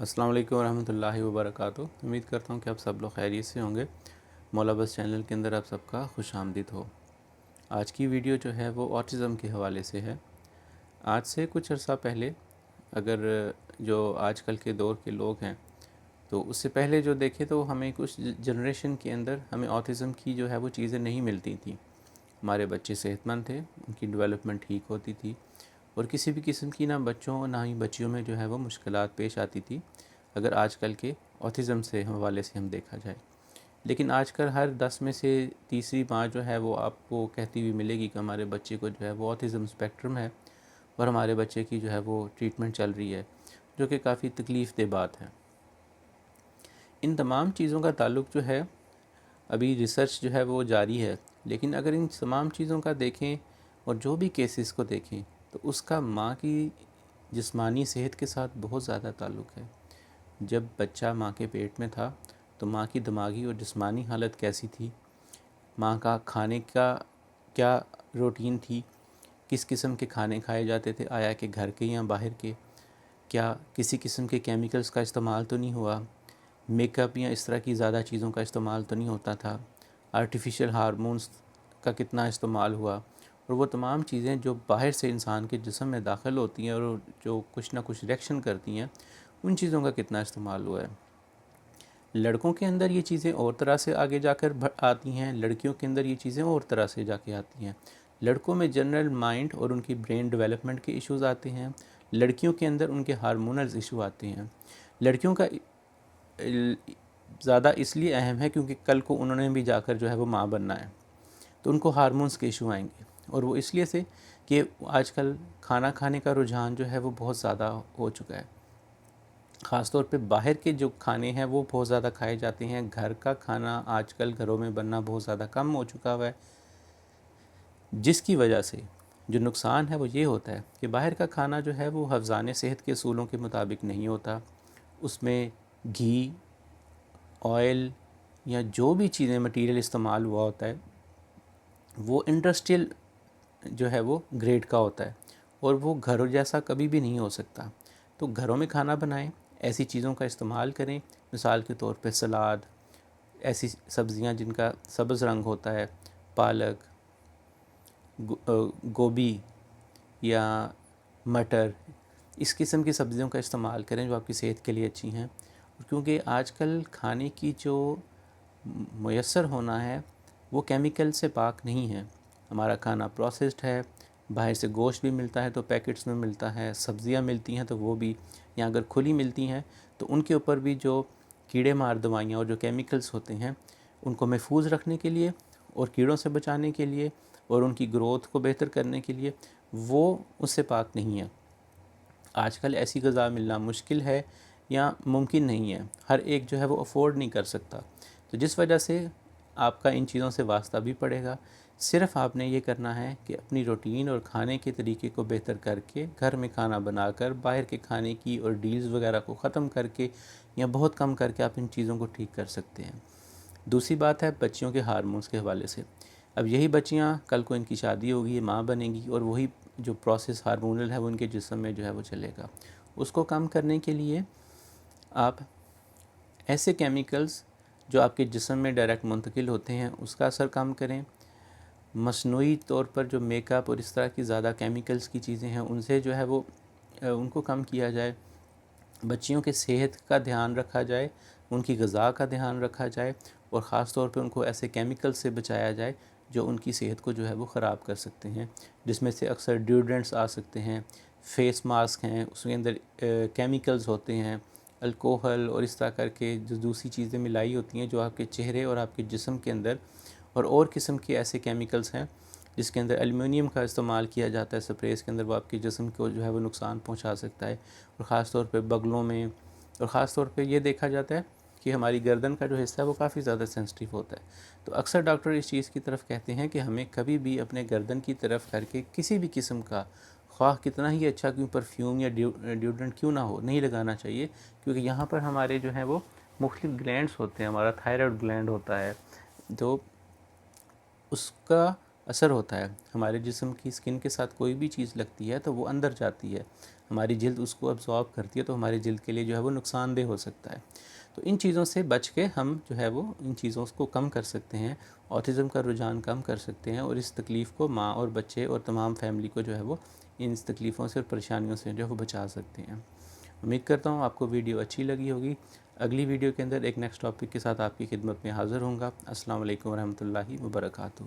السلام علیکم ورحمۃ اللہ وبرکاتہ۔ امید کرتا ہوں کہ آپ سب لوگ خیریت سے ہوں گے۔ مولا بس چینل کے اندر آپ سب کا خوش آمدید ہو۔ آج کی ویڈیو جو ہے وہ آٹزم کے حوالے سے ہے۔ آج سے کچھ عرصہ پہلے اگر جو آج کل کے دور کے لوگ ہیں تو اس سے پہلے جو دیکھے تو ہمیں کچھ جنریشن کے اندر ہمیں آٹزم کی جو ہے وہ چیزیں نہیں ملتی تھیں۔ ہمارے بچے صحت مند تھے، ان کی ڈیولپمنٹ ٹھیک ہوتی تھی اور کسی بھی قسم کی نہ بچوں نہ ہی بچیوں میں جو ہے وہ مشکلات پیش آتی تھی اگر آج کل کے آٹزم سے حوالے سے ہم دیکھا جائے۔ لیکن آج کل ہر 10 میں سے تیسری ماں جو ہے وہ آپ کو کہتی ہوئی ملے گی کہ ہمارے بچے کو جو ہے وہ آٹزم اسپیکٹرم ہے اور ہمارے بچے کی جو ہے وہ ٹریٹمنٹ چل رہی ہے، جو کہ کافی تکلیف دہ بات ہے۔ ان تمام چیزوں کا تعلق جو ہے ابھی ریسرچ جو ہے وہ جاری ہے، لیکن اگر ان تمام چیزوں کا دیکھیں اور جو بھی کیسز کو دیکھیں تو اس کا ماں کی جسمانی صحت کے ساتھ بہت زیادہ تعلق ہے۔ جب بچہ ماں کے پیٹ میں تھا تو ماں کی دماغی اور جسمانی حالت کیسی تھی، ماں کا کھانے کا کیا روٹین تھی، کس قسم کے کھانے کھائے جاتے تھے، آیا کہ گھر کے یا باہر کے، کیا کسی قسم کے کیمیکلز کا استعمال تو نہیں ہوا، میک اپ یا اس طرح کی زیادہ چیزوں کا استعمال تو نہیں ہوتا تھا، آرٹیفیشل ہارمونز کا کتنا استعمال ہوا، اور وہ تمام چیزیں جو باہر سے انسان کے جسم میں داخل ہوتی ہیں اور جو کچھ نہ کچھ ریئیکشن کرتی ہیں، ان چیزوں کا کتنا استعمال ہوا ہے۔ لڑکوں کے اندر یہ چیزیں اور طرح سے آگے جا کر آتی ہیں، لڑکیوں کے اندر یہ چیزیں اور طرح سے جا کے آتی ہیں۔ لڑکوں میں جنرل مائنڈ اور ان کی برین ڈیولپمنٹ کے ایشوز آتے ہیں، لڑکیوں کے اندر ان کے ہارمونلز ایشو آتے ہیں۔ لڑکیوں کا زیادہ اس لیے اہم ہے کیونکہ کل کو انہوں نے بھی جا کر جو ہے وہ ماں بننا ہے، تو ان کو ہارمونز کے ایشو آئیں گے، اور وہ اس لیے سے کہ آج کل کھانا کھانے کا رجحان جو ہے وہ بہت زیادہ ہو چکا ہے۔ خاص طور پہ باہر کے جو کھانے ہیں وہ بہت زیادہ کھائے جاتے ہیں، گھر کا کھانا آج کل گھروں میں بننا بہت زیادہ کم ہو چکا ہوا ہے، جس کی وجہ سے جو نقصان ہے وہ یہ ہوتا ہے کہ باہر کا کھانا جو ہے وہ حفظان صحت کے اصولوں کے مطابق نہیں ہوتا۔ اس میں گھی، آئل یا جو بھی چیزیں مٹیریل استعمال ہوا ہوتا ہے وہ انڈسٹریل جو ہے وہ گریڈ کا ہوتا ہے، اور وہ گھروں جیسا کبھی بھی نہیں ہو سکتا۔ تو گھروں میں کھانا بنائیں، ایسی چیزوں کا استعمال کریں، مثال کے طور پہ سلاد، ایسی سبزیاں جن کا سبز رنگ ہوتا ہے، پالک، گوبھی یا مٹر، اس قسم کی سبزیوں کا استعمال کریں جو آپ کی صحت کے لیے اچھی ہیں، کیونکہ آج کل کھانے کی جو میسر ہونا ہے وہ کیمیکل سے پاک نہیں ہے۔ ہمارا کھانا پروسیسڈ ہے، باہر سے گوشت بھی ملتا ہے تو پیکٹس میں ملتا ہے، سبزیاں ملتی ہیں تو وہ بھی، یا اگر کھلی ملتی ہیں تو ان کے اوپر بھی جو کیڑے مار دوائیاں اور جو کیمیکلز ہوتے ہیں ان کو محفوظ رکھنے کے لیے اور کیڑوں سے بچانے کے لیے اور ان کی گروتھ کو بہتر کرنے کے لیے وہ اس سے پاک نہیں ہے۔ آج کل ایسی غذا ملنا مشکل ہے یا ممکن نہیں ہے، ہر ایک جو ہے وہ افورڈ نہیں کر سکتا، تو جس وجہ سے آپ کا ان چیزوں سے واسطہ بھی پڑے گا۔ صرف آپ نے یہ کرنا ہے کہ اپنی روٹین اور کھانے کے طریقے کو بہتر کر کے گھر میں کھانا بنا کر باہر کے کھانے کی اور ڈیلز وغیرہ کو ختم کر کے یا بہت کم کر کے آپ ان چیزوں کو ٹھیک کر سکتے ہیں۔ دوسری بات ہے بچیوں کے ہارمونز کے حوالے سے۔ اب یہی بچیاں کل کو ان کی شادی ہوگی، یہ ماں بنے گی، اور وہی جو پروسیس ہارمونل ہے وہ ان کے جسم میں جو ہے وہ چلے گا۔ اس کو کم کرنے کے لیے آپ ایسے کیمیکلز جو آپ کے جسم میں ڈائریکٹ منتقل ہوتے ہیں اس کا اثر کم کریں۔ مصنوعی طور پر جو میک اپ اور اس طرح کی زیادہ کیمیکلز کی چیزیں ہیں ان سے جو ہے وہ ان کو کم کیا جائے۔ بچیوں کے صحت کا دھیان رکھا جائے، ان کی غذا کا دھیان رکھا جائے، اور خاص طور پہ ان کو ایسے کیمیکل سے بچایا جائے جو ان کی صحت کو جو ہے وہ خراب کر سکتے ہیں، جس میں سے اکثر ڈیوڈرنٹس آ سکتے ہیں، فیس ماسک ہیں، اس کے اندر کیمیکلز ہوتے ہیں، الکوہل اور اس طرح کر کے جو دوسری چیزیں ملائی ہوتی ہیں جو آپ کے چہرے اور آپ کے جسم کے اندر، اور قسم کے ایسے کیمیکلز ہیں جس کے اندر ایلومینیم کا استعمال کیا جاتا ہے سپریز کے اندر، وہ آپ کے جسم کو جو ہے وہ نقصان پہنچا سکتا ہے، اور خاص طور پہ بغلوں میں، اور خاص طور پہ یہ دیکھا جاتا ہے کہ ہماری گردن کا جو حصہ ہے وہ کافی زیادہ سینسٹیو ہوتا ہے، تو اکثر ڈاکٹر اس چیز کی طرف کہتے ہیں کہ ہمیں کبھی بھی اپنے گردن کی طرف کر کے کسی بھی قسم کا، خواہ کتنا ہی اچھا کیوں پرفیوم یا ڈیوڈرنٹ کیوں نہ ہو، نہیں لگانا چاہیے، کیونکہ یہاں پر ہمارے جو ہیں وہ مختلف گلینڈز ہوتے ہیں، ہمارا تھائرائڈ گلینڈ ہوتا ہے، تو اس کا اثر ہوتا ہے، ہمارے جسم کی اسکن کے ساتھ کوئی بھی چیز لگتی ہے تو وہ اندر جاتی ہے، ہماری جلد اس کو ابزارب کرتی ہے تو ہماری جلد کے لیے جو ہے وہ نقصان دہ ہو سکتا ہے. تو ان چیزوں سے بچ کے ہم جو ہے وہ ان چیزوں کو کم کر سکتے ہیں، اوٹزم کا رجحان کم کر سکتے ہیں، اور اس تکلیف کو ماں اور بچے اور تمام فیملی کو جو ہے وہ ان تکلیفوں سے اور پریشانیوں سے جو ہے وہ بچا سکتے ہیں. امید کرتا ہوں آپ کو ویڈیو اچھی لگی ہوگی. اگلی ویڈیو کے اندر ایک نیکسٹ ٹاپک کے ساتھ آپ کی خدمت میں حاضر ہوں گا. السلام علیکم ورحمۃ اللہ وبرکاتہ.